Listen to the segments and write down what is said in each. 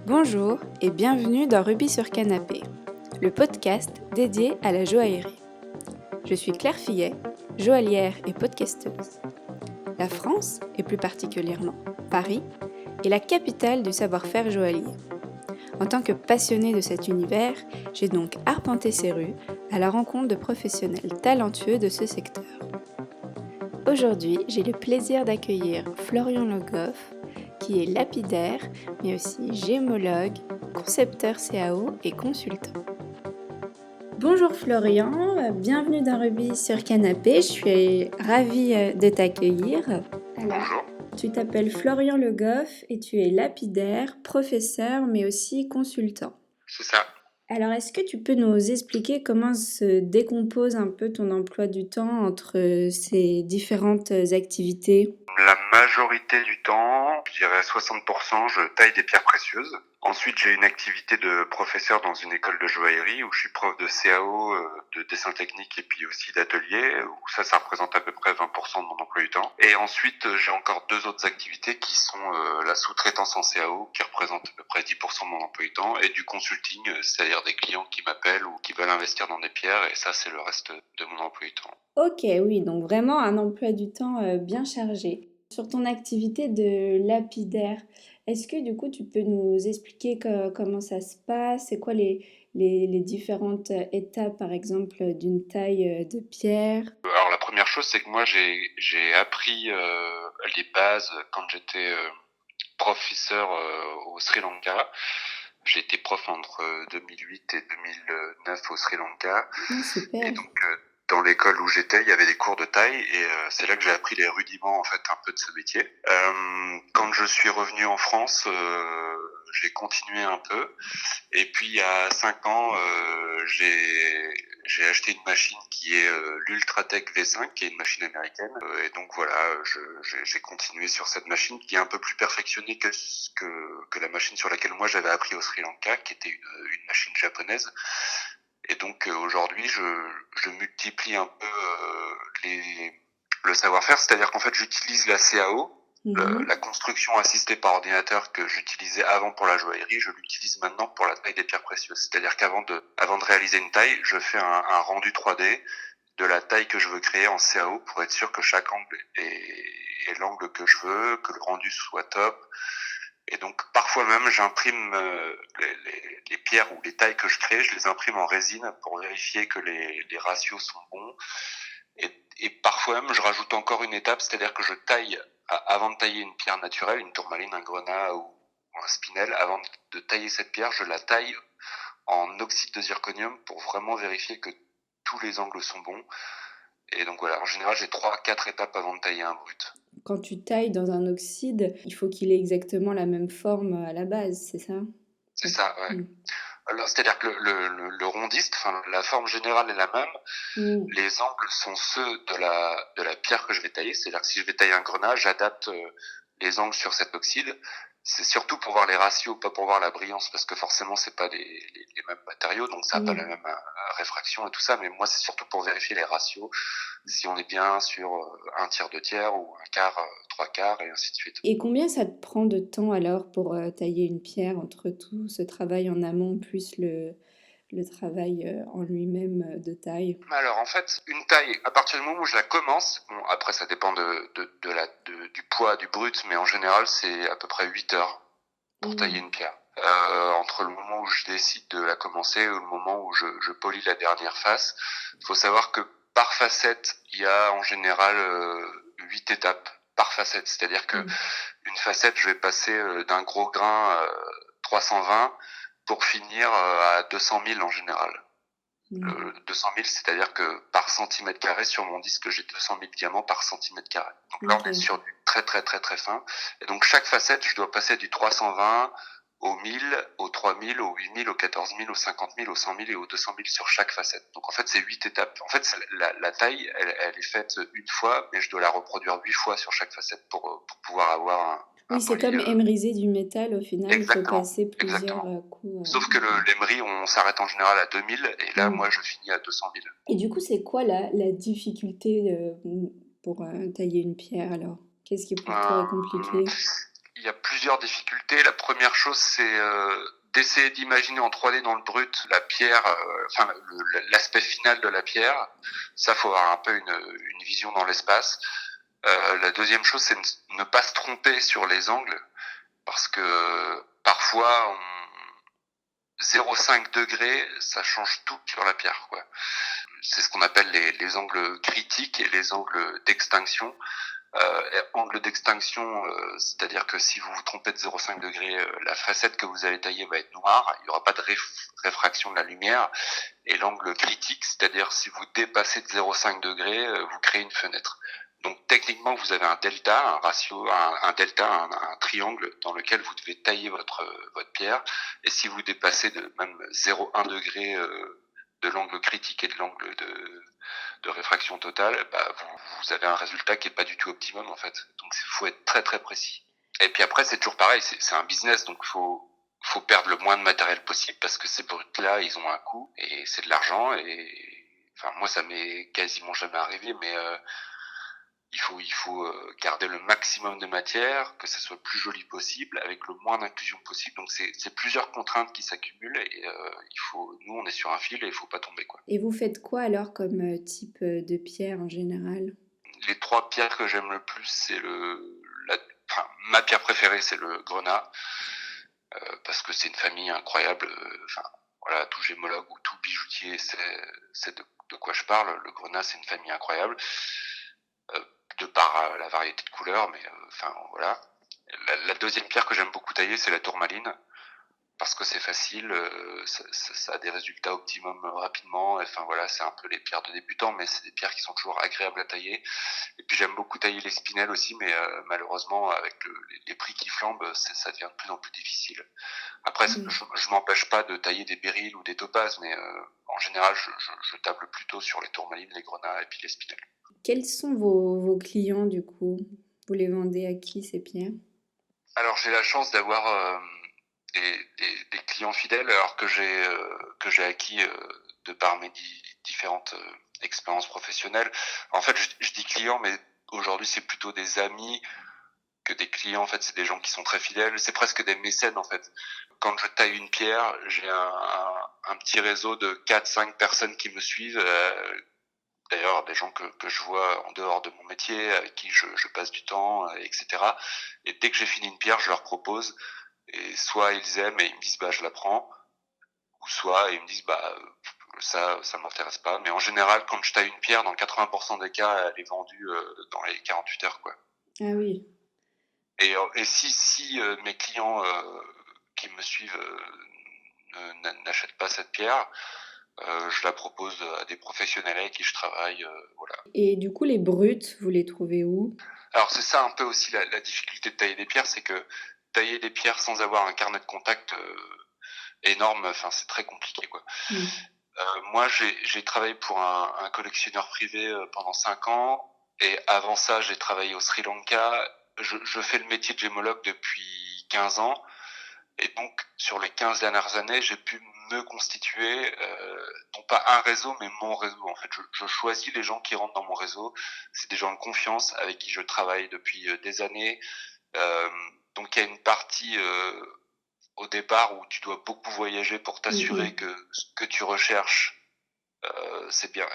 Bonjour et bienvenue dans Rubis sur Canapé, le podcast dédié à la joaillerie. Je suis Claire Fillet, joaillière et podcasteuse. La France, et plus particulièrement Paris, est la capitale du savoir-faire joaillier. En tant que passionnée de cet univers, j'ai donc arpenté ces rues à la rencontre de professionnels talentueux de ce secteur. Aujourd'hui, j'ai le plaisir d'accueillir Florian Le Goff, qui est lapidaire, mais aussi gémologue, concepteur CAO et consultant. Bonjour Florian, bienvenue dans Rubis sur Canapé, je suis ravie de t'accueillir. Bonjour. Tu t'appelles Florian Le Goff et tu es lapidaire, professeur, mais aussi consultant. C'est ça. Alors, est-ce que tu peux nous expliquer comment se décompose un peu ton emploi du temps entre ces différentes activités ? La majorité du temps, je dirais 60%, je taille des pierres précieuses. Ensuite, j'ai une activité de professeur dans une école de joaillerie où je suis prof de CAO, de dessin technique et puis aussi d'atelier, où ça représente à peu près 20% de mon emploi du temps. Et ensuite, j'ai encore deux autres activités qui sont la sous-traitance en CAO, qui représente à peu près 10% de mon emploi du temps, et du consulting, c'est-à-dire des clients qui m'appellent ou qui veulent investir dans des pierres, et ça, c'est le reste de mon emploi du temps. Ok, oui, donc vraiment un emploi du temps bien chargé. Sur ton activité de lapidaire, est-ce que du coup tu peux nous expliquer comment ça se passe? C'est quoi les différentes étapes, par exemple, d'une taille de pierre? Alors la première chose, c'est que moi j'ai appris les bases quand j'étais professeur au Sri Lanka. J'ai été prof entre 2008 et 2009 au Sri Lanka. Ah, Et super. donc dans l'école où j'étais, il y avait des cours de taille et c'est là que j'ai appris les rudiments en fait un peu de ce métier. Quand je suis revenu en France, j'ai continué un peu. Et puis il y a 5 ans, j'ai acheté une machine qui est l'Ultratech V5, qui est une machine américaine. Et donc voilà, j'ai continué sur cette machine qui est un peu plus perfectionnée que la machine sur laquelle moi j'avais appris au Sri Lanka, qui était une machine japonaise. Et donc aujourd'hui, je multiplie un peu le savoir-faire, c'est-à-dire qu'en fait j'utilise la CAO, la construction assistée par ordinateur que j'utilisais avant pour la joaillerie, je l'utilise maintenant pour la taille des pierres précieuses. C'est-à-dire qu'avant de réaliser une taille, je fais un rendu 3D de la taille que je veux créer en CAO pour être sûr que chaque angle est l'angle que je veux, que le rendu soit top. Et donc parfois même j'imprime les pierres ou les tailles que je crée, je les imprime en résine pour vérifier que les ratios sont bons. Et parfois même je rajoute encore une étape, c'est-à-dire que je taille, avant de tailler une pierre naturelle, une tourmaline, un grenat ou un spinel, avant de tailler cette pierre, je la taille en oxyde de zirconium pour vraiment vérifier que tous les angles sont bons. Et donc voilà, en général j'ai 3-4 étapes avant de tailler un brut. Quand tu tailles dans un oxyde, il faut qu'il ait exactement la même forme à la base, c'est ça? C'est ça, ouais. Alors, c'est-à-dire que le rondiste, enfin la forme générale est la même. Les angles sont ceux de la pierre que je vais tailler. C'est-à-dire que si je vais tailler un grenat, j'adapte les angles sur cet oxyde. C'est surtout pour voir les ratios, pas pour voir la brillance, parce que forcément c'est pas les mêmes matériaux, donc ça n'a pas la même réfraction et tout ça. Mais moi c'est surtout pour vérifier les ratios, si on est bien sur un tiers, deux tiers ou un quart, trois quarts et ainsi de suite. Et combien ça te prend de temps alors pour tailler une pierre entre tout ce travail en amont plus le travail en lui-même de taille? Alors en fait, une taille, à partir du moment où je la commence, bon après ça dépend du poids du brut, mais en général c'est à peu près 8 heures pour tailler une pierre. Entre le moment où je décide de la commencer et le moment où je polis la dernière face, il faut savoir que par facette, il y a en général 8 étapes par facette. C'est-à-dire que une facette, je vais passer d'un gros grain 320 pour finir à 200 000 en général. 200 000, c'est-à-dire que par centimètre carré sur mon disque, j'ai 200 000 diamants par centimètre carré. Donc là, on est sur du très très très très fin. Et donc chaque facette, je dois passer du 320 au 1000, au 3000, au 8000, au 14 000, au 50 000, au 100 000 et au 200 000 sur chaque facette. Donc en fait, c'est 8 étapes. En fait, la taille, elle est faite une fois, mais je dois la reproduire 8 fois sur chaque facette pour pouvoir avoir un Oui, c'est poli. comme émeriser du métal, au final, il faut Exactement, passer plusieurs exactement. coups. Sauf que l'emery, on s'arrête en général à 2000 et là, moi, je finis à 200 000. Et du coup, c'est quoi la difficulté pour tailler une pierre alors? Qu'est-ce qui pour toi est compliqué? y a plusieurs difficultés. La première chose, c'est d'essayer d'imaginer en 3D dans le brut la pierre, l'aspect final de la pierre. Ça, faut avoir un peu une vision dans l'espace. La deuxième chose, c'est ne pas se tromper sur les angles, parce que parfois, 0,5 degrés, ça change tout sur la pierre, quoi. C'est ce qu'on appelle les angles critiques et les angles d'extinction. Angle d'extinction, c'est-à-dire que si vous vous trompez de 0,5 degrés, la facette que vous allez tailler va être noire, il n'y aura pas de réfraction de la lumière. Et l'angle critique, c'est-à-dire si vous dépassez de 0,5 degrés, vous créez une fenêtre. Donc techniquement, vous avez un delta, un ratio, un delta, un triangle dans lequel vous devez tailler votre pierre. Et si vous dépassez de même 0,1 degré de l'angle critique et de l'angle de réfraction totale, vous avez un résultat qui est pas du tout optimum en fait. Donc il faut être très très précis. Et puis après c'est toujours pareil, c'est un business, donc faut perdre le moins de matériel possible parce que ces bruts là ils ont un coût et c'est de l'argent et enfin moi ça m'est quasiment jamais arrivé, mais il faut garder le maximum de matière, que ça soit le plus joli possible, avec le moins d'inclusion possible. Donc c'est plusieurs contraintes qui s'accumulent et nous on est sur un fil et il faut pas tomber, quoi. Et vous faites quoi alors comme type de pierre en général? Les 3 pierres que j'aime le plus, c'est ma pierre préférée, c'est le grenat, parce que c'est une famille incroyable. Voilà, tout gémologue ou tout bijoutier, c'est de quoi je parle. Le grenat, c'est une famille incroyable. De par la variété de couleurs, mais voilà. La deuxième pierre que j'aime beaucoup tailler, c'est la tourmaline, parce que c'est facile, ça a des résultats optimum rapidement, enfin voilà, c'est un peu les pierres de débutants, mais c'est des pierres qui sont toujours agréables à tailler. Et puis j'aime beaucoup tailler les spinels aussi, mais malheureusement, avec les prix qui flambent, ça devient de plus en plus difficile. Après, je m'empêche pas de tailler des béryls ou des topazes, mais en général, je table plutôt sur les tourmalines, les grenats et puis les spinels. Quels sont vos clients du coup? Vous les vendez à qui ces pierres? Alors j'ai la chance d'avoir des clients fidèles, alors que j'ai acquis de par mes différentes expériences professionnelles. En fait, je dis clients, mais aujourd'hui c'est plutôt des amis que des clients. En fait, c'est des gens qui sont très fidèles. C'est presque des mécènes en fait. Quand je taille une pierre, j'ai un petit réseau de 4-5 personnes qui me suivent. D'ailleurs, des gens que je vois en dehors de mon métier, avec qui je passe du temps, etc. Et dès que j'ai fini une pierre, je leur propose. Et soit ils aiment et ils me disent je la prends, ou soit ils me disent ça m'intéresse pas. Mais en général, quand je taille une pierre, dans 80% des cas, elle est vendue dans les 48 heures, quoi. Ah oui. Et si mes clients qui me suivent n'achètent pas cette pierre, je la propose à des professionnels avec qui je travaille, voilà. Et du coup, les brutes, vous les trouvez où? Alors c'est ça un peu aussi la difficulté de tailler des pierres, c'est que tailler des pierres sans avoir un carnet de contact énorme, c'est très compliqué, quoi. Moi j'ai travaillé pour un collectionneur privé pendant 5 ans, et avant ça j'ai travaillé au Sri Lanka. Je fais le métier de gémologue depuis 15 ans, et donc sur les 15 dernières années j'ai pu me constituer non pas un réseau mais mon réseau. En fait, je choisis les gens qui rentrent dans mon réseau. C'est des gens de confiance avec qui je travaille depuis des années. Donc il y a une partie au départ où tu dois beaucoup voyager pour t'assurer que ce que tu recherches, c'est bien,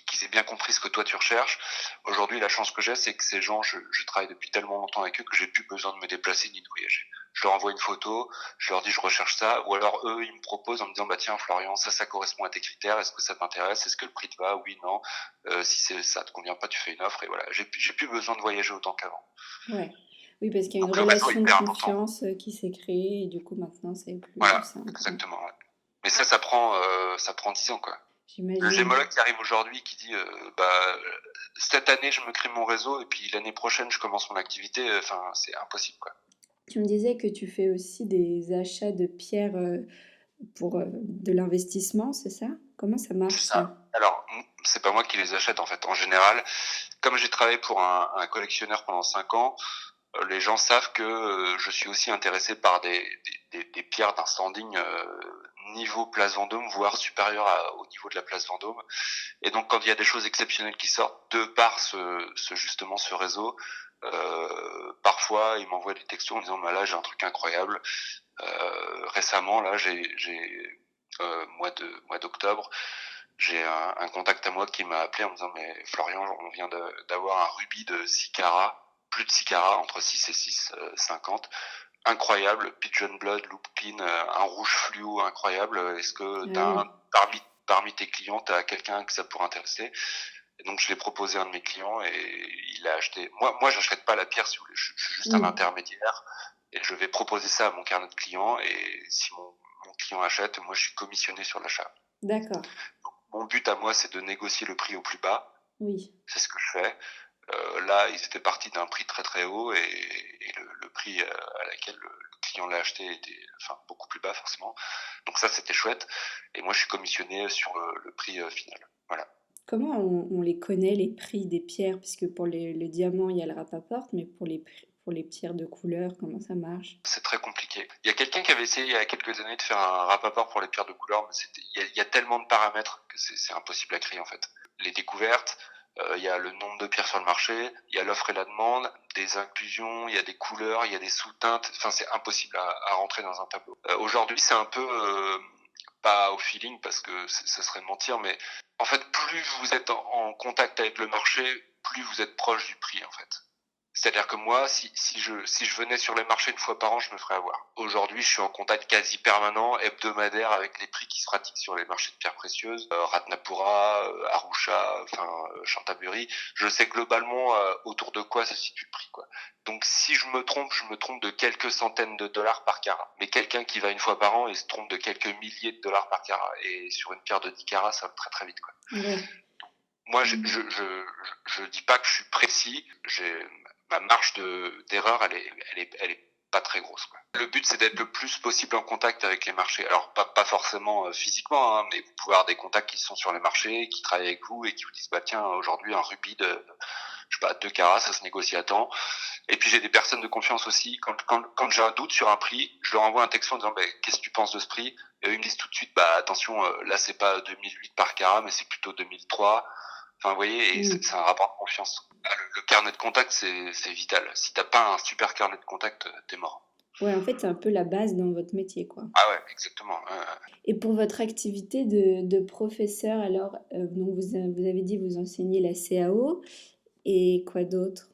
qu'ils aient bien compris ce que toi tu recherches. Aujourd'hui, la chance que j'ai, c'est que ces gens, je travaille depuis tellement longtemps avec eux que j'ai plus besoin de me déplacer ni de voyager. Je leur envoie une photo, je leur dis je recherche ça, ou alors eux ils me proposent en me disant tiens Florian, ça correspond à tes critères, est-ce que ça t'intéresse, est-ce que le prix te va, oui, non, si ça te convient pas, tu fais une offre, et voilà. J'ai plus besoin de voyager autant qu'avant. Ouais. Oui, parce qu'il y a une Donc le réseau est relation de hyper important. confiance qui s'est créée et du coup maintenant c'est plus Voilà, simple. exactement. Ouais. Mais ça prend 10 ans, quoi. Le J'imagine. gémologue qui arrive aujourd'hui, qui dit cette année je me crée mon réseau et puis l'année prochaine je commence mon activité, c'est impossible, quoi. Tu me disais que tu fais aussi des achats de pierres pour de l'investissement, c'est ça? Comment ça marche C'est ça? ça. Alors c'est pas moi qui les achète en fait. En général, comme j'ai travaillé pour un collectionneur pendant 5 ans, les gens savent que je suis aussi intéressé par des pierres d'un standing niveau Place Vendôme, voire supérieur au niveau de la Place Vendôme. Et donc quand il y a des choses exceptionnelles qui sortent, de par justement ce réseau, Parfois, ils m'envoient des textos en disant bah là j'ai un truc incroyable. Récemment, là, mois d'octobre, j'ai un contact à moi qui m'a appelé en me disant mais Florian, on vient d'avoir un rubis de 6 carats, plus de 6 carats, entre 6 et 6,50. Incroyable, pigeon blood, loop clean, un rouge fluo incroyable. Est-ce que Ah oui. parmi tes clients, t'as quelqu'un que ça pourrait intéresser? Et donc je l'ai proposé à un de mes clients et il a acheté. Moi, j'achète pas la pierre, si vous voulez. Je suis juste un Oui, intermédiaire et je vais proposer ça à mon carnet de clients. Et si mon client achète, moi, je suis commissionné sur l'achat. d'accord. Donc, mon but à moi, c'est de négocier le prix au plus bas. Oui. C'est ce que je fais. Là, ils étaient partis d'un prix très très haut et le prix à laquelle le client l'a acheté était beaucoup plus bas forcément. Donc ça, c'était chouette. Et moi, je suis commissionné sur le prix final. Voilà. Comment on les connaît, les prix des pierres? Puisque pour le diamant, il y a le Rapaport, mais pour les pierres de couleur, comment ça marche? C'est très compliqué. Il y a quelqu'un qui avait essayé il y a quelques années de faire un rapport pour les pierres de couleur, mais il y a tellement de paramètres que c'est impossible à créer en fait. Les découvertes, il y a le nombre de pierres sur le marché, il y a l'offre et la demande, des inclusions, il y a des couleurs, il y a des sous-teintes. Enfin, c'est impossible à rentrer dans un tableau. Aujourd'hui, c'est un peu pas au feeling parce que ce serait mentir, mais en fait, plus vous êtes en contact avec le marché, plus vous êtes proche du prix en fait. C'est-à-dire que moi, si je venais sur les marchés une fois par an, je me ferais avoir. Aujourd'hui, je suis en contact quasi permanent, hebdomadaire, avec les prix qui se pratiquent sur les marchés de pierres précieuses, Ratnapura, Arusha, Chantaburi. Je sais globalement autour de quoi se situe le prix, quoi. Donc si je me trompe de quelques centaines de dollars par carat. Mais quelqu'un qui va une fois par an, il se trompe de quelques milliers de dollars par carat. Et sur une pierre de 10 carats, ça va très très vite, quoi. Ouais. Moi, Mmh. je dis pas que je suis précis. Ma marge d'erreur, elle est pas très grosse, quoi. Le but, c'est d'être le plus possible en contact avec les marchés. Alors, pas forcément physiquement, hein, mais vous pouvez avoir des contacts qui sont sur les marchés, qui travaillent avec vous et qui vous disent, bah tiens, aujourd'hui, un rubis de, je sais pas, 2 carats, ça se négocie à temps. Et puis, j'ai des personnes de confiance aussi. Quand j'ai un doute sur un prix, je leur envoie un texto en disant, bah, qu'est-ce que tu penses de ce prix? Et eux, ils me disent tout de suite, bah attention, là, c'est pas 2008 par carat, mais c'est plutôt 2003. Enfin, vous voyez, et Mmh. c'est un rapport de confiance. Le carnet de contact, c'est vital. Si t'as pas un super carnet de contact, t'es mort. Ouais, en fait, c'est un peu la base dans votre métier, quoi. Ah ouais, exactement. Et pour votre activité de professeur, alors, donc vous avez dit vous enseignez la CAO et quoi d'autre?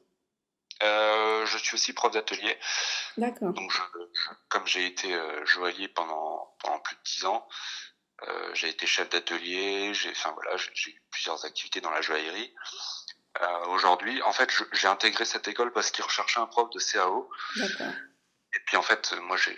Je suis aussi prof d'atelier. D'accord. Donc, comme j'ai été joaillier pendant plus de 10 ans, j'ai été chef d'atelier. J'ai eu plusieurs activités dans la joaillerie. Aujourd'hui, en fait, j'ai intégré cette école parce qu'ils recherchaient un prof de CAO. D'accord. Et puis en fait, moi, je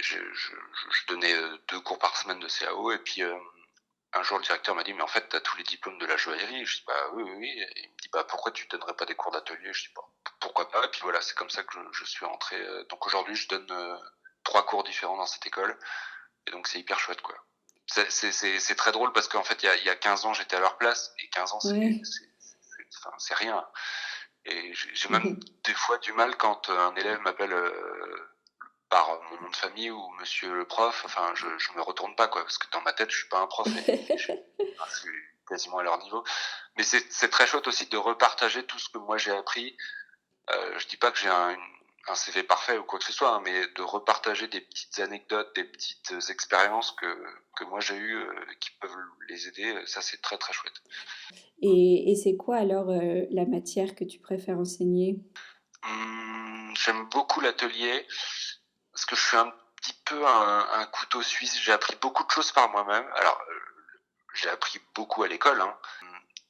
donnais 2 cours par semaine de CAO. Et puis un jour, le directeur m'a dit, mais en fait, tu as tous les diplômes de la joaillerie. Je dis, bah oui, oui, oui. Et il me dit, bah pourquoi tu donnerais pas des cours d'atelier? Je dis, bah, pourquoi pas. Et puis voilà, c'est comme ça que je suis rentré. Donc aujourd'hui, je donne 3 cours différents dans cette école. Et donc c'est hyper chouette, quoi. C'est très drôle parce qu'en fait, il y a 15 ans, j'étais à leur place. Et 15 ans, Ouais. c'est rien. Et j'ai même des fois du mal quand un élève m'appelle par mon nom de famille ou monsieur le prof. Enfin, je me retourne pas, quoi, parce que dans ma tête, je suis pas un prof et je suis quasiment à leur niveau. Mais c'est très chouette aussi de repartager tout ce que moi j'ai appris. Je dis pas que j'ai un CV parfait ou quoi que ce soit, hein, mais de repartager des petites anecdotes, des petites expériences que moi j'ai eues qui peuvent les aider. Ça, c'est très très chouette. Et c'est quoi alors, la matière que tu préfères enseigner? J'aime beaucoup l'atelier parce que je suis un petit peu un couteau suisse. J'ai appris beaucoup de choses par moi-même. Alors, j'ai appris beaucoup à l'école, hein.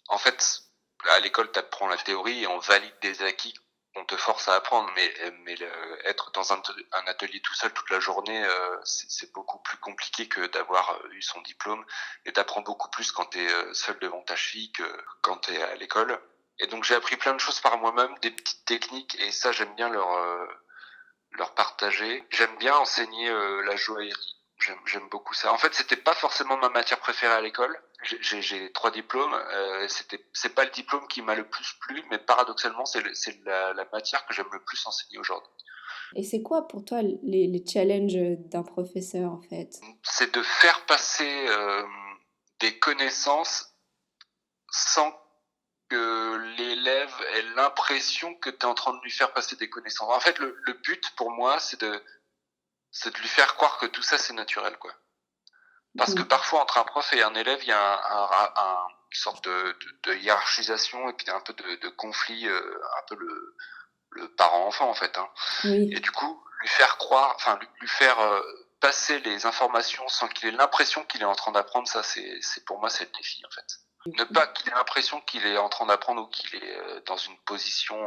En fait, à l'école, tu apprends la théorie et on valide des acquis qu'on te force à apprendre. Être dans un atelier tout seul toute la journée, c'est beaucoup plus compliqué que d'avoir eu son diplôme. Et t'apprends beaucoup plus quand t'es seul devant ta fille que quand t'es à l'école. Et donc j'ai appris plein de choses par moi-même, des petites techniques, et ça j'aime bien leur partager. J'aime bien enseigner la joaillerie. J'aime beaucoup ça. En fait, c'était pas forcément ma matière préférée à l'école. J'ai 3 diplômes. C'est pas le diplôme qui m'a le plus plu, mais paradoxalement, c'est la matière que j'aime le plus enseigner aujourd'hui. Et c'est quoi pour toi les challenges, d'un professeur, en fait? C'est de faire passer des connaissances sans que l'élève ait l'impression que tu es en train de lui faire passer des connaissances. En fait, le but pour moi, c'est de lui faire croire que tout ça, c'est naturel, quoi. Parce que parfois, entre un prof et un élève, il y a une sorte de hiérarchisation et puis un peu de conflit, un peu le parent-enfant, en fait. Hein. Oui. Et du coup, lui faire croire, enfin, lui faire passer les informations sans qu'il ait l'impression qu'il est en train d'apprendre, ça, c'est pour moi, c'est le défi, en fait. Ne pas qu'il ait l'impression qu'il est en train d'apprendre ou qu'il est dans une position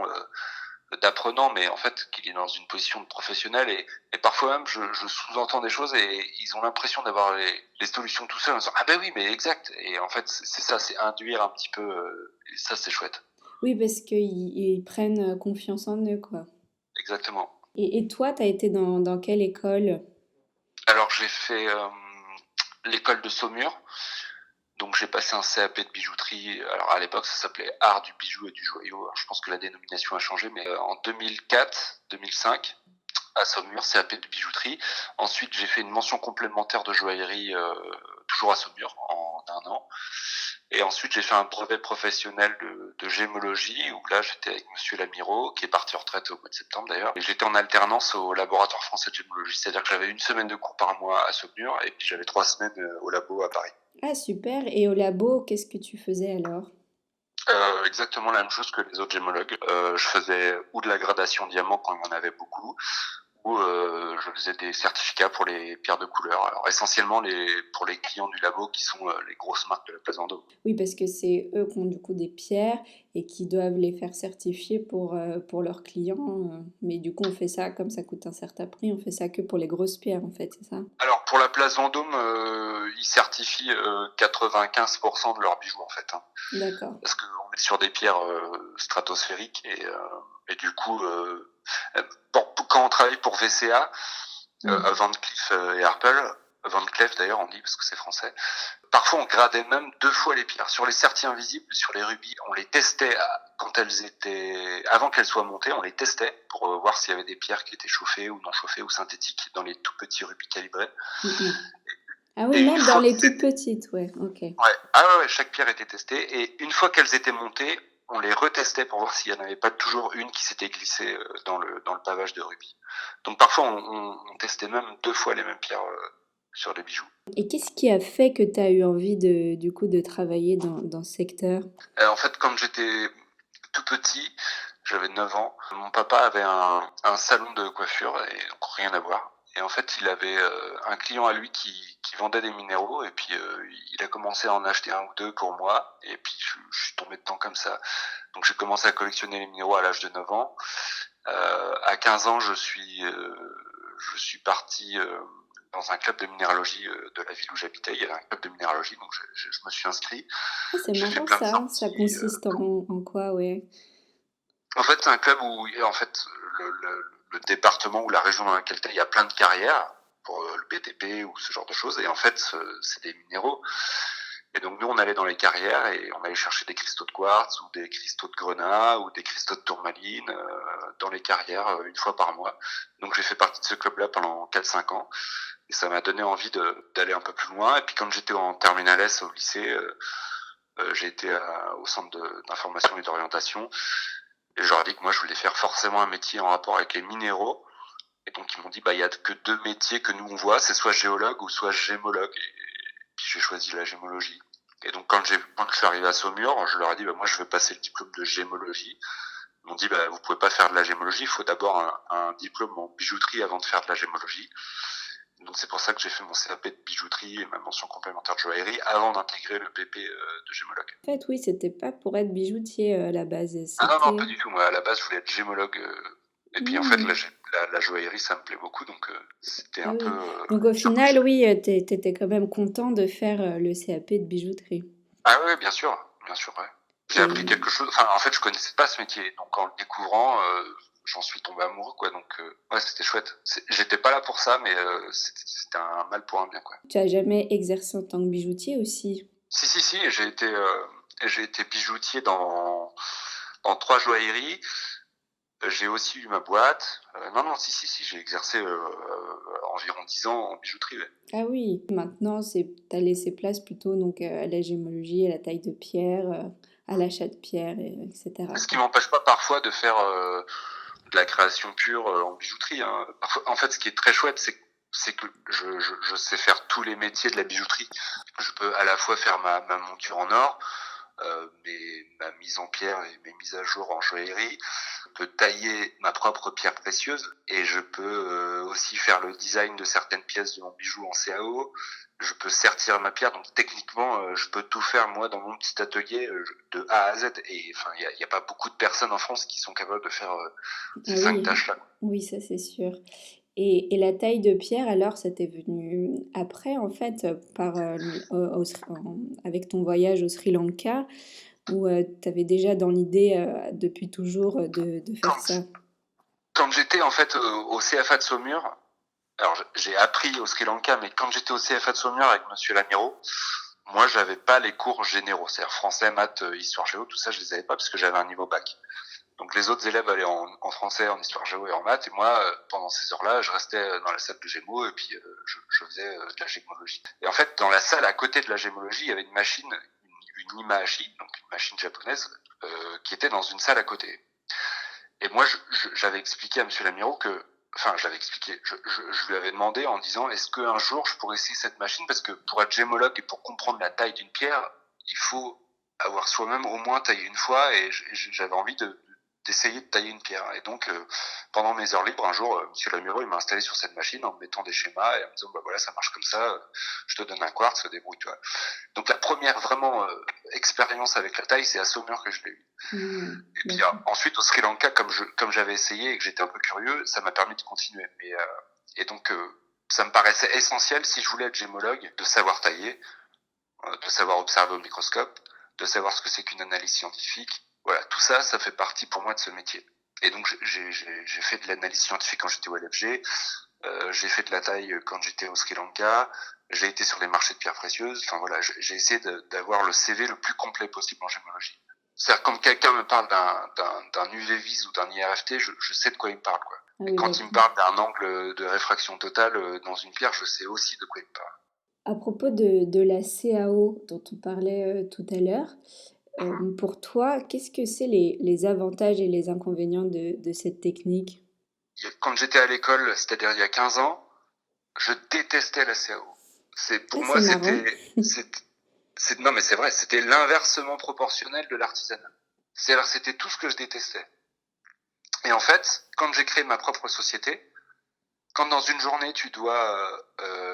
d'apprenant, mais en fait qu'il est dans une position de professionnel et parfois même je sous-entends des choses et ils ont l'impression d'avoir les solutions tout seuls en disant ah ben oui mais exact et en fait c'est ça, c'est induire un petit peu et ça c'est chouette. Oui, parce qu'ils prennent confiance en eux, quoi. Exactement. Et toi, tu as été dans quelle école? Alors j'ai fait l'école de Saumur. Donc j'ai passé un CAP de bijouterie. Alors à l'époque ça s'appelait Art du bijou et du joyau. Alors, je pense que la dénomination a changé, mais en 2004-2005 à Saumur, CAP de bijouterie. Ensuite j'ai fait une mention complémentaire de joaillerie toujours à Saumur en un an. Et ensuite j'ai fait un brevet professionnel de gémologie où là j'étais avec Monsieur Lamiro qui est parti en retraite au mois de septembre d'ailleurs. Et j'étais en alternance au laboratoire français de gémologie, c'est-à-dire que j'avais une semaine de cours par mois à Saumur et puis j'avais 3 semaines au labo à Paris. Ah, super. Et au labo, qu'est-ce que tu faisais alors? Exactement la même chose que les autres gémologues. Je faisais ou de la gradation diamant quand il y en avait beaucoup, ou je faisais des certificats pour les pierres de couleur. Alors essentiellement pour les clients du labo qui sont les grosses marques de la place Vendôme. Oui, parce que c'est eux qui ont du coup des pierres et qui doivent les faire certifier pour leurs clients. Mais du coup, on fait ça, comme ça coûte un certain prix, on fait ça que pour les grosses pierres, en fait, c'est ça? Alors pour la place Vendôme, ils certifient 95% de leurs bijoux en fait. Hein. D'accord. Parce qu'on est sur des pierres stratosphériques et du coup, quand on travaille pour VCA, Van Cleef et Arpels, Van Cleef d'ailleurs on dit parce que c'est français. Parfois on gradait même 2 fois les pierres. Sur les certis invisibles, sur les rubis, on les testait quand elles étaient, avant qu'elles soient montées, on les testait pour voir s'il y avait des pierres qui étaient chauffées ou non chauffées ou synthétiques dans les tout petits rubis calibrés. Ah oui, Et une même dans fois, les toutes petites, ouais, ok. ouais, ouais, chaque pierre était testée et une fois qu'elles étaient montées, on les retestait pour voir s'il n'y en avait pas toujours une qui s'était glissée dans le pavage de rubis. Donc parfois on testait même 2 fois les mêmes pierres sur les bijoux. Et qu'est-ce qui a fait que tu as eu envie du coup, de travailler dans ce secteur? En fait, quand j'étais tout petit, j'avais 9 ans, mon papa avait un salon de coiffure et donc rien à voir. Et en fait, il avait un client à lui qui vendait des minéraux et puis il a commencé à en acheter un ou deux pour moi et puis je suis tombé dedans comme ça. Donc j'ai commencé à collectionner les minéraux à l'âge de 9 ans. À 15 ans, je suis parti dans un club de minéralogie de la ville où j'habitais. Il y avait un club de minéralogie, donc je me suis inscrit. Ah, c'est J'ai fait marrant plein de ça, ça sorties. consiste en quoi, ouais. En fait, c'est un club où, en fait, le département ou la région dans laquelle tu es, il y a plein de carrières pour le BTP ou ce genre de choses. Et en fait, c'est des minéraux. Et donc, nous, on allait dans les carrières et on allait chercher des cristaux de quartz ou des cristaux de grenat ou des cristaux de tourmaline dans les carrières une fois par mois. Donc, j'ai fait partie de ce club-là pendant 4-5 ans. Et ça m'a donné envie d'aller un peu plus loin. Et puis, quand j'étais en terminale S au lycée, j'ai été au centre d'information et d'orientation. Et je leur ai dit que moi, je voulais faire forcément un métier en rapport avec les minéraux. Et donc, ils m'ont dit, bah, il y a que 2 métiers que nous, on voit, c'est soit géologue ou soit gémologue. Et puis, j'ai choisi la gémologie. Et donc, quand je suis arrivé à Saumur, je leur ai dit, bah, moi, je veux passer le diplôme de gémologie. Ils m'ont dit, bah, vous pouvez pas faire de la gémologie, il faut d'abord un diplôme en bijouterie avant de faire de la gémologie. Donc, c'est pour ça que j'ai fait mon CAP de bijouterie et ma mention complémentaire de joaillerie avant d'intégrer le BP de gémologue. En fait, oui, c'était pas pour être bijoutier à la base, Ah non, non, pas c'était... du tout. Moi, à la base, je voulais être gémologue. Et puis, en fait, Hmm. la joaillerie, ça me plaît beaucoup. Donc, c'était Ah un peu... oui. Donc au ça me final, oui, t'étais quand même content de faire le CAP de bijouterie. Ah oui, bien sûr, ouais. J'ai appris Et quelque chose. Enfin, en fait, je connaissais pas ce métier. Donc, en le découvrant, j'en suis tombé amoureux, quoi. Donc, ouais, c'était chouette. J'étais pas là pour ça, mais c'était un mal pour un bien, quoi. tu as jamais exercé en tant que bijoutier aussi? Si, j'ai été bijoutier dans 3 joailleries. J'ai aussi eu ma boîte. Non, si, j'ai exercé environ 10 ans en bijouterie. Ouais. Ah oui, maintenant, t'as laissé place plutôt donc, à la gémologie, à la taille de pierre, à l'achat de pierres, etc. Ce qui quoi. m'empêche pas parfois de faire de la création pure en bijouterie. Hein. Parfois, en fait, ce qui est très chouette, c'est que je sais faire tous les métiers de la bijouterie. Je peux à la fois faire ma monture en or, ma mise en pierre et mes mises à jour en joaillerie. Je peux tailler ma propre pierre précieuse et je peux aussi faire le design de certaines pièces de mon bijou en CAO. Je peux sertir ma pierre, donc techniquement, je peux tout faire moi dans mon petit atelier de A à Z. Et enfin, il y a pas beaucoup de personnes en France qui sont capables de faire Ah ces 5 oui, tâches-là. oui, ça c'est sûr. Et la taille de pierre, alors, ça t'est venu après, en fait, avec ton voyage au Sri Lanka, ou t'avais déjà dans l'idée depuis toujours de faire Quand, ça? quand j'étais en fait au CFA de Saumur, alors j'ai appris au Sri Lanka, mais quand j'étais au CFA de Saumur avec Monsieur Lamiro, moi j'avais pas les cours généraux, c'est-à-dire français, maths, histoire géo, tout ça je les avais pas parce que j'avais un niveau bac. Donc les autres élèves allaient en français, en histoire géo et en maths, et moi pendant ces heures-là, je restais dans la salle de gémo et puis je faisais de la gémologie. Et en fait, dans la salle à côté de la gémologie, il y avait une machine, une imagie, donc une machine japonaise, qui était dans une salle à côté. Et moi, j'avais expliqué à Monsieur Lamiro que, enfin, j'avais expliqué, je lui avais demandé en disant, est-ce qu'un jour je pourrais essayer cette machine, parce que pour être gémologue et pour comprendre la taille d'une pierre, il faut avoir soi-même au moins taillé une fois, et j'avais envie d'essayer de tailler une pierre. Et donc, pendant mes heures libres, un jour, Monsieur Lamiro, il m'a installé sur cette machine en me mettant des schémas et en me disant, bah voilà, ça marche comme ça, je te donne un quartz, débrouille-toi. Donc la première vraiment expérience avec la taille, c'est à Saumur que je l'ai eu. Hmm, Et puis d'accord. ensuite au Sri Lanka, comme j'avais essayé et que j'étais un peu curieux, ça m'a permis de continuer. Et donc ça me paraissait essentiel si je voulais être gémologue de savoir tailler, de savoir observer au microscope, de savoir ce que c'est qu'une analyse scientifique. Voilà, tout ça, ça fait partie pour moi de ce métier. Et donc j'ai fait de l'analyse scientifique quand j'étais au LFG, j'ai fait de la taille quand j'étais au Sri Lanka, j'ai été sur les marchés de pierres précieuses. Enfin voilà, j'ai essayé d'avoir le CV le plus complet possible en gémologie. C'est-à-dire quand quelqu'un me parle d'un UV-vis ou d'un IRFT, je sais de quoi il me parle, quoi. Ah Et oui, quand il me d'accord. parle d'un angle de réfraction totale dans une pierre, je sais aussi de quoi il me parle. À propos de la CAO dont on parlait tout à l'heure, pour toi, qu'est-ce que c'est les avantages et les inconvénients de cette technique? Quand j'étais à l'école, c'est-à-dire il y a 15 ans, je détestais la CAO. Ah, Pour moi, c'est marrant. non mais c'est vrai, c'était l'inversement proportionnel de l'artisanat. C'est-à-dire c'était tout ce que je détestais. Et en fait, quand j'ai créé ma propre société, quand dans une journée tu dois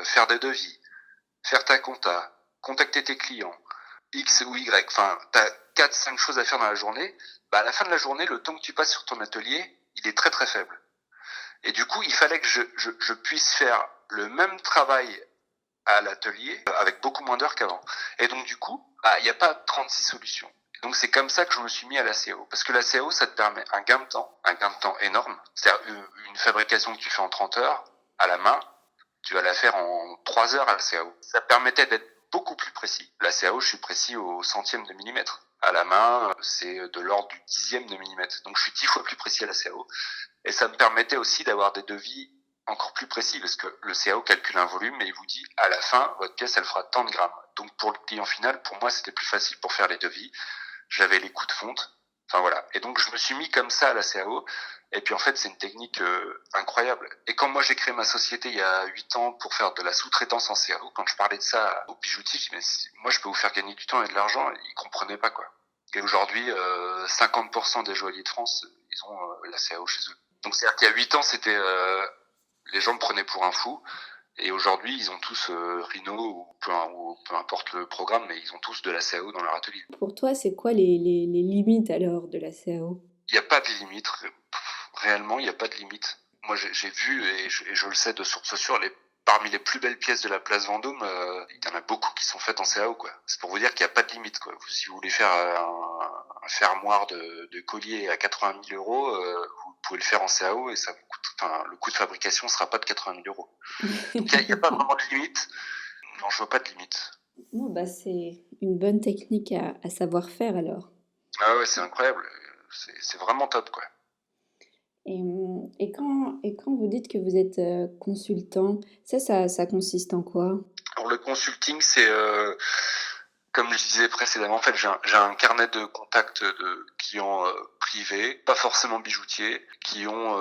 faire des devis, faire ta compta, contacter tes clients, X ou Y, enfin, t'as 4-5 choses à faire dans la journée, bah à la fin de la journée, le temps que tu passes sur ton atelier, il est très très faible. Et du coup, il fallait que je puisse faire le même travail à l'atelier avec beaucoup moins d'heures qu'avant. Et donc du coup, bah, il n'y a pas 36 solutions. Et donc c'est comme ça que je me suis mis à la CAO. Parce que la CAO, ça te permet un gain de temps énorme. C'est-à-dire une fabrication que tu fais en 30 heures à la main, tu vas la faire en 3 heures à la CAO. Ça permettait d'être beaucoup plus précis. La CAO, je suis précis au centième de millimètre. À la main, c'est de l'ordre du dixième de millimètre. Donc je suis 10 fois plus précis à la CAO. Et ça me permettait aussi d'avoir des devis encore plus précis parce que le CAO calcule un volume et il vous dit à la fin, votre pièce, elle fera tant de grammes. Donc pour le client final, pour moi, c'était plus facile pour faire les devis. J'avais les coûts de fonte. Enfin voilà. Et donc je me suis mis comme ça à la CAO. Et puis en fait, c'est une technique incroyable. Et quand moi j'ai créé ma société il y a 8 ans pour faire de la sous-traitance en CAO, quand je parlais de ça aux bijoutiers, je dis, mais moi je peux vous faire gagner du temps et de l'argent. Ils comprenaient pas quoi. Et aujourd'hui, 50% des joailliers de France, ils ont la CAO chez eux. Donc c'est-à-dire qu'il y a 8 ans, c'était les gens me prenaient pour un fou. Et aujourd'hui, ils ont tous Rhino ou peu importe le programme, mais ils ont tous de la CAO dans leur atelier. Pour toi, c'est quoi les limites alors de la CAO? Il n'y a pas de limite. Réellement, il n'y a pas de limite. Moi, j'ai vu, et je le sais de source sûre, parmi les plus belles pièces de la place Vendôme, il y en a beaucoup qui sont faites en CAO, quoi. C'est pour vous dire qu'il n'y a pas de limite, quoi. Si vous voulez faire un fermoir de collier à 80 000 euros, vous pouvez le faire en CAO et ça vous coûte, enfin, le coût de fabrication ne sera pas de 80 000 euros. Donc, il n'y a pas vraiment de limite. Non, je vois pas de limite. Non, bah c'est une bonne technique à savoir faire alors. Ah ouais, c'est incroyable. C'est vraiment top, quoi. Et quand vous dites que vous êtes consultant, ça consiste en quoi? Alors, le consulting, Comme je disais précédemment, en fait, j'ai un carnet de contacts de clients privés, pas forcément bijoutiers, qui ont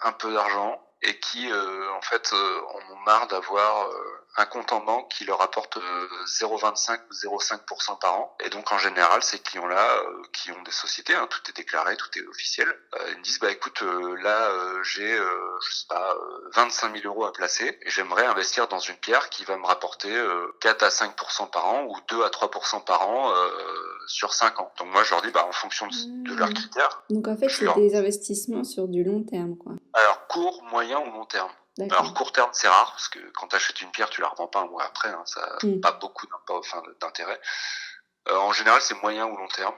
un peu d'argent et qui, en fait, en ont marre d'avoir un compte en banque qui leur apporte 0,25 ou 0,5% par an. Et donc, en général, ces clients-là, qui ont des sociétés, hein, tout est déclaré, tout est officiel, ils me disent, bah écoute, là, j'ai, je sais pas, 25 000 euros à placer et j'aimerais investir dans une pierre qui va me rapporter 4 à 5% par an ou 2 à 3% par an sur 5 ans. Donc moi, je leur dis, bah en fonction de leurs critères, Donc en fait, je c'est leur... des investissements sur du long terme, quoi. Alors, court, moyen ou long terme. D'accord. Alors, court terme, c'est rare, parce que quand tu achètes une pierre, tu la revends pas un mois après, hein, ça n'a pas beaucoup d'intérêt. En général, c'est moyen ou long terme.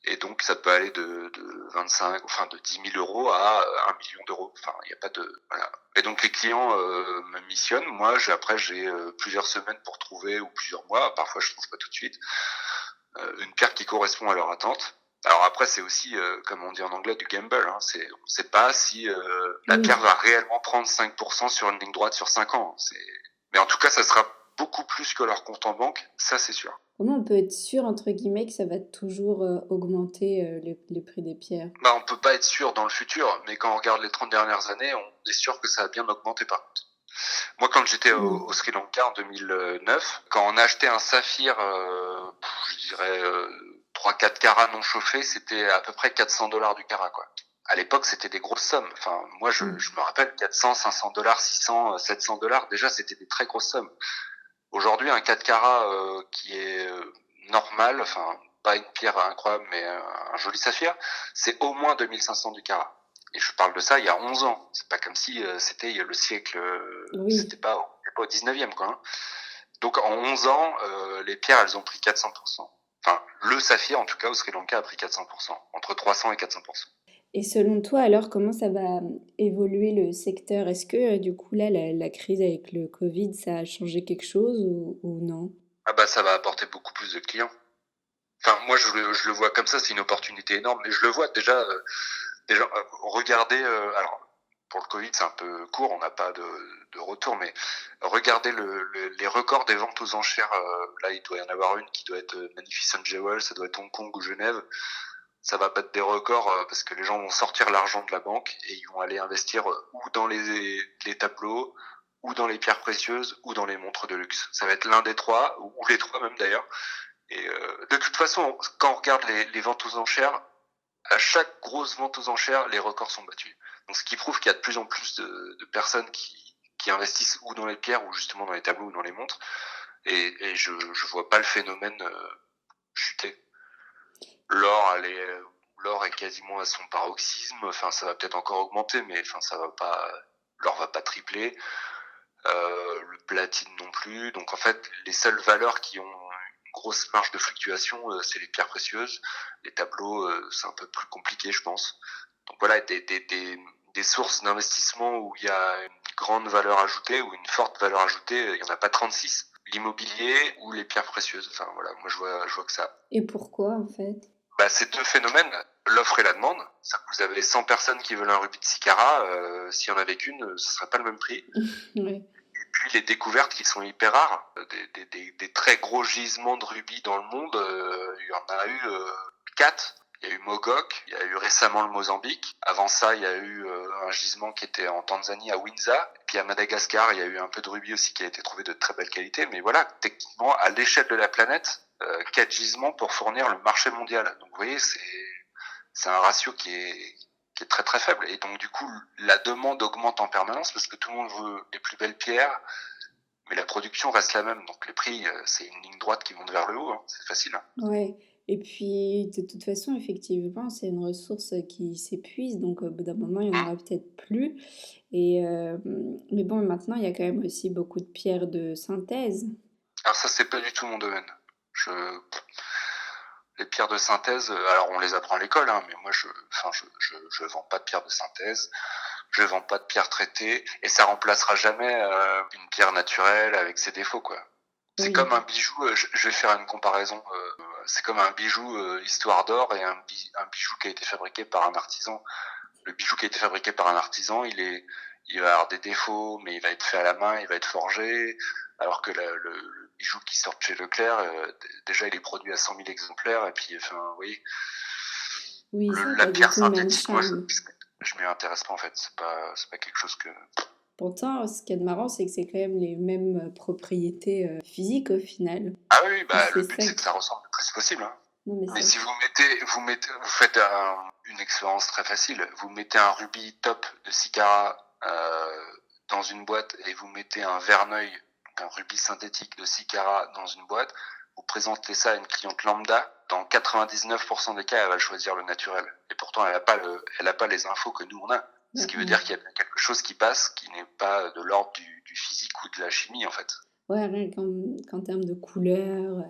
Et donc, ça peut aller de 25, enfin, de 10 000 euros à 1 million d'euros. Enfin, il n'y a pas de, voilà. Et donc, les clients me missionnent. Moi, après, j'ai plusieurs semaines pour trouver, ou plusieurs mois, parfois je trouve pas tout de suite, une pierre qui correspond à leur attente. Alors après, c'est aussi, comme on dit en anglais, du gamble. Hein. On ne sait pas si la pierre va réellement prendre 5% sur une ligne droite sur 5 ans. Mais en tout cas, ça sera beaucoup plus que leur compte en banque, ça c'est sûr. Comment on peut être sûr, entre guillemets, que ça va toujours augmenter les prix des pierres? Bah, on peut pas être sûr dans le futur, mais quand on regarde les 30 dernières années, on est sûr que ça a bien augmenté par contre. Moi, quand j'étais au Sri Lanka en 2009, quand on achetait un saphir, je dirais 3-4 carats non chauffés, c'était à peu près 400 $ du carat, quoi. À l'époque, c'était des grosses sommes. Enfin, moi, je me rappelle 400, 500 $, 600, 700 $. Déjà, c'était des très grosses sommes. Aujourd'hui, un 4 carats qui est normal, enfin, pas une pierre incroyable, mais un joli saphir, c'est au moins 2500 du carat. Et je parle de ça il y a 11 ans. C'est pas comme si c'était le siècle, c'était pas au 19e, quoi. Hein. Donc en 11 ans, les pierres, elles ont pris 400%. Enfin, le saphir, en tout cas, au Sri Lanka, a pris 400%, entre 300 et 400%. Et selon toi, alors, comment ça va évoluer le secteur? Est-ce que, du coup, là, la crise avec le Covid, ça a changé quelque chose ou non? Ah bah ça va apporter beaucoup plus de clients. Enfin, moi, je le vois comme ça, c'est une opportunité énorme. Mais je le vois déjà, regardez, alors, pour le Covid, c'est un peu court, on n'a pas de retour, mais regardez les records des ventes aux enchères. Là, il doit y en avoir une qui doit être Magnificent Jewel, ça doit être Hong Kong ou Genève. Ça va battre des records parce que les gens vont sortir l'argent de la banque et ils vont aller investir ou dans les tableaux, ou dans les pierres précieuses, ou dans les montres de luxe. Ça va être l'un des trois, ou les trois même d'ailleurs. Et de toute façon, quand on regarde les ventes aux enchères, à chaque grosse vente aux enchères, les records sont battus. Donc, ce qui prouve qu'il y a de plus en plus de personnes qui investissent ou dans les pierres, ou justement dans les tableaux, ou dans les montres. Et je vois pas le phénomène chuter. L'or est quasiment à son paroxysme. Enfin, ça va peut-être encore augmenter, mais enfin, ça va pas, l'or va pas tripler. Le platine non plus. Donc, en fait, les seules valeurs qui ont une grosse marge de fluctuation, c'est les pierres précieuses. Les tableaux, c'est un peu plus compliqué, je pense. Donc voilà, des sources d'investissement où il y a une grande valeur ajoutée ou une forte valeur ajoutée, il y en a pas 36. L'immobilier ou les pierres précieuses. Enfin voilà, moi je vois que ça. Et pourquoi, en fait? Bah, ces deux phénomènes, l'offre et la demande. C'est-à-dire que vous avez 100 personnes qui veulent un rubis de 6 carats, s'il y en avait qu'une, ce serait pas le même prix. Ouais. Et puis les découvertes qui sont hyper rares, des très gros gisements de rubis dans le monde, il y en a eu 4. Il y a eu Mogok, il y a eu récemment le Mozambique. Avant ça, il y a eu un gisement qui était en Tanzanie à Winza. Et puis à Madagascar, il y a eu un peu de rubis aussi qui a été trouvé de très belle qualité. Mais voilà, techniquement, à l'échelle de la planète, 4 gisements pour fournir le marché mondial. Donc vous voyez, c'est un ratio qui est très très faible. Et donc du coup, la demande augmente en permanence parce que tout le monde veut les plus belles pierres, mais la production reste la même. Donc les prix, c'est une ligne droite qui monte vers le haut. Hein. C'est facile. Hein. Ouais. Et puis, de toute façon, effectivement, c'est une ressource qui s'épuise, donc au bout d'un moment, il n'y en aura peut-être plus. Et, mais bon, maintenant, il y a quand même aussi beaucoup de pierres de synthèse. Alors ça, c'est pas du tout mon domaine. Les pierres de synthèse, alors on les apprend à l'école, hein, mais moi je vends pas de pierres de synthèse, je vends pas de pierres traitées, et ça remplacera jamais une pierre naturelle avec ses défauts, quoi. C'est Oui. comme un bijou, je vais faire une comparaison, c'est comme un bijou histoire d'or et un bijou qui a été fabriqué par un artisan. Le bijou qui a été fabriqué par un artisan, il il va avoir des défauts, mais il va être fait à la main, il va être forgé, alors que le bijou qui sort de chez Leclerc, déjà il est produit à 100 000 exemplaires, et puis enfin, vous voyez, Oui, ça n'a la pas du pierre tout le même synthétique, moi, charme. je m'y intéresse pas en fait. C'est pas quelque chose que. Pourtant, ce qui est marrant, c'est que c'est quand même les mêmes propriétés physiques au final. Ah oui, bah C'est le but ça c'est que qui... ça ressemble le plus possible. Hein. Non, mais Mais ça... si vous faites une expérience très facile. Vous mettez un rubis top de Sicara dans une boîte et vous mettez un verneuil, donc un rubis synthétique de Sicara dans une boîte. Vous présentez ça à une cliente lambda. Dans 99% des cas, elle va choisir le naturel. Et pourtant, elle a pas les infos que nous on a. Ce qui veut D'accord. dire qu'il y a quelque chose qui passe qui n'est pas de l'ordre du physique ou de la chimie en fait. Ouais, rien qu'en termes de couleur.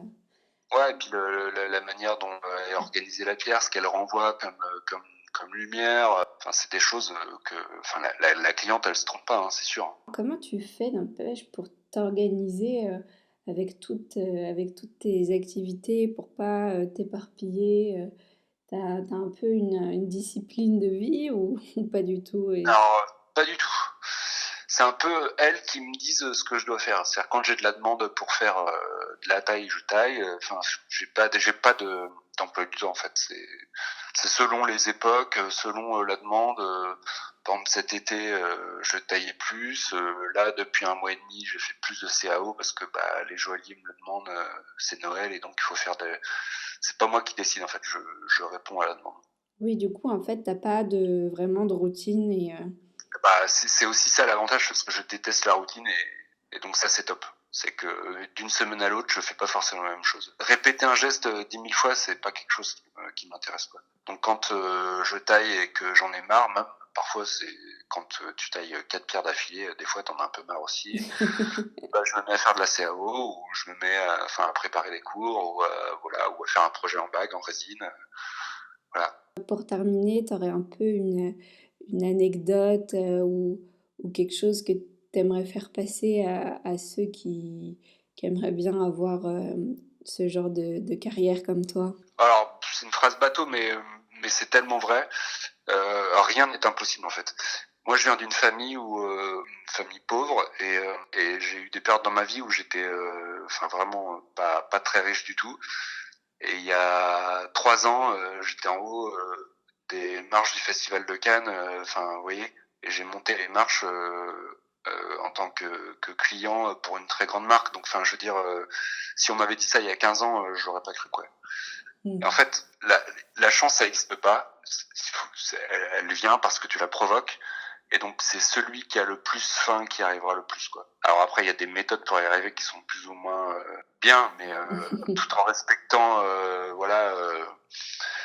Ouais, et puis la manière dont est organisée la pierre, ce qu'elle renvoie comme lumière, enfin c'est des choses que, enfin la cliente elle se trompe pas, hein, c'est sûr. Comment tu fais, n'empêche, pour t'organiser avec toutes tes activités, pour pas t'éparpiller t'as un peu une discipline de vie ou pas du tout Alors pas du tout. C'est un peu elles qui me disent ce que je dois faire. C'est-à-dire quand j'ai de la demande pour faire de la taille, je taille. Enfin j'ai pas d'emploi du temps en fait. C'est selon les époques, selon la demande. Par exemple, cet été, je taillais plus. Là, depuis un mois et demi, j'ai fait plus de CAO parce que bah, les joailliers me le demandent. C'est Noël et donc il faut faire des. C'est pas moi qui décide en fait. Je réponds à la demande. Oui, du coup, en fait, t'as pas vraiment de routine Bah, c'est aussi ça l'avantage parce que je déteste la routine et donc ça c'est top. C'est que d'une semaine à l'autre, je fais pas forcément la même chose. Répéter un geste 10 000 fois, c'est pas quelque chose qui m'intéresse quoi. Donc quand je taille et que j'en ai marre, même parfois c'est quand tu tailles 4 pierres d'affilée, des fois t'en as un peu marre aussi. Bah, je me mets à faire de la CAO ou je me mets à préparer des cours ou voilà ou à faire un projet en bague en résine. Voilà. Pour terminer, tu aurais un peu une anecdote ou quelque chose que tu aimerais faire passer à ceux qui aimeraient bien avoir ce genre de carrière comme toi? Alors c'est une phrase bateau mais c'est tellement vrai. Rien n'est impossible en fait. Moi, je viens d'une famille une famille pauvre et j'ai eu des périodes dans ma vie où j'étais, enfin vraiment pas très riche du tout. Et il y a 3 ans, j'étais en haut des marches du Festival de Cannes. Enfin, vous voyez, et j'ai monté les marches en tant que client pour une très grande marque. Donc, enfin, je veux dire, si on m'avait dit ça il y a 15 ans, j'aurais pas cru quoi. Et en fait, la chance, ça n'existe pas. Elle vient parce que tu la provoques. Et donc, c'est celui qui a le plus faim qui arrivera le plus, quoi. Alors après, il y a des méthodes pour y arriver qui sont plus ou moins bien, mais tout en respectant, voilà,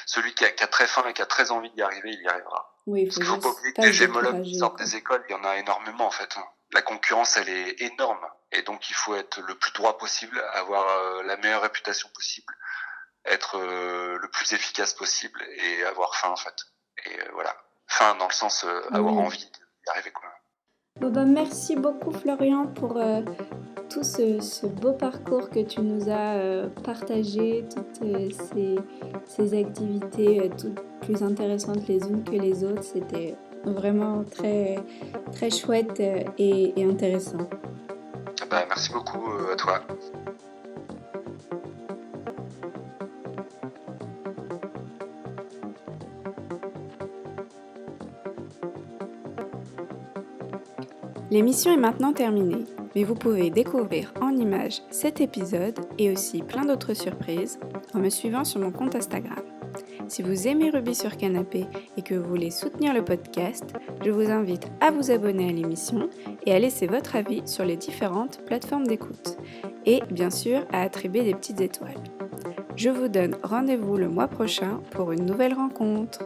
celui qui a très faim et qui a très envie d'y arriver, il y arrivera. Oui, il Parce faut qu'il faut pas juste oublier que pas des se gémologues qui décourager, sortent quoi. des écoles, il y en a énormément, en fait. La concurrence, elle est énorme. Et donc, il faut être le plus droit possible, avoir la meilleure réputation possible, être le plus efficace possible et avoir faim en fait. Et voilà, faim dans le sens avoir Oui. envie d'y arriver quoi. Bon, bah, merci beaucoup Florian pour tout ce beau parcours que tu nous as partagé, toutes ces activités toutes plus intéressantes les unes que les autres. C'était vraiment très, très chouette et intéressant. Bah, merci beaucoup à toi. L'émission est maintenant terminée, mais vous pouvez découvrir en images cet épisode et aussi plein d'autres surprises en me suivant sur mon compte Instagram. Si vous aimez Rubis sur Canapé et que vous voulez soutenir le podcast, je vous invite à vous abonner à l'émission et à laisser votre avis sur les différentes plateformes d'écoute. Et bien sûr, à attribuer des petites étoiles. Je vous donne rendez-vous le mois prochain pour une nouvelle rencontre.